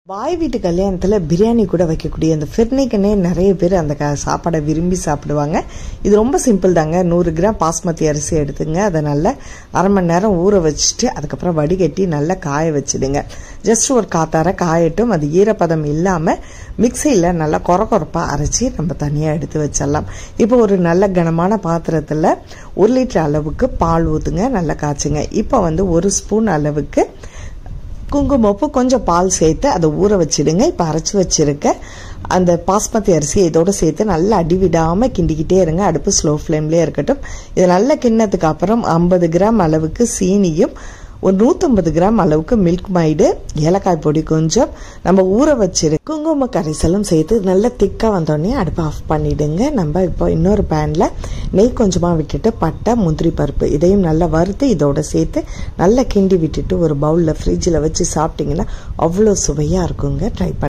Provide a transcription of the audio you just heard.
பாய் வீட்டு கல்யாணத்துல பிரியாணி கூட வைக்கக்கூடிய அந்த ஃபிர்னிக்குன்னே நிறைய பேர் அந்த சாப்பாடை விரும்பி சாப்பிடுவாங்க. இது ரொம்ப சிம்பிள் தாங்க. 100 கிராம் பாஸ்மதி அரிசி எடுத்துங்க. அதை நல்லா அரை மணி நேரம் ஊற வச்சுட்டு அதுக்கப்புறம் வடிகட்டி நல்லா காய வச்சுடுங்க. ஜஸ்ட் ஒரு காத்தார காயட்டும். அது ஈரப்பதம் இல்லாம மிக்சியில நல்லா கொரப்பா அரைச்சி நம்ம தனியா எடுத்து வச்சிடலாம். இப்போ ஒரு நல்ல கனமான பாத்திரத்துல 1 லிட்டர் அளவுக்கு பால் ஊத்துங்க. நல்லா காய்ச்சுங்க. இப்போ 1 ஸ்பூன் அளவுக்கு குங்குமப்பு கொஞ்சம் பால் சேர்த்து அதை ஊற வச்சிடுங்க. இப்போ அரைச்சி வச்சிருக்க அந்த பாஸ்மதி அரிசியை இதோட சேர்த்து நல்லா அடிவிடாம கிண்டிக்கிட்டே இருங்க. அடுப்பு ஸ்லோ ஃப்ளேம்லேயே இருக்கட்டும். இது நல்லா கிண்ணத்துக்கு அப்புறம் 50 கிராம் அளவுக்கு சீனியும் ஒரு 150 கிராம் அளவுக்கு மில்க் மைடு, ஏலக்காய் பொடி கொஞ்சம், நம்ம ஊற வச்சிரு குங்கும கரைசலும் சேர்த்து நல்லா திக்கா வந்தோடனே அடுப்பை ஆஃப் பண்ணிடுங்க. நம்ம இப்போ இன்னொரு பேன்ல நெய் கொஞ்சமா விட்டுட்டு பட்டை, முந்திரி பருப்பு இதையும் நல்லா வறுத்து இதோட சேர்த்து நல்லா கிண்டி விட்டுட்டு ஒரு பவுல்ல ஃப்ரிட்ஜில் வச்சு சாப்பிட்டீங்கன்னா அவ்வளோ சுவையா இருக்குங்க. ட்ரை பண்ணி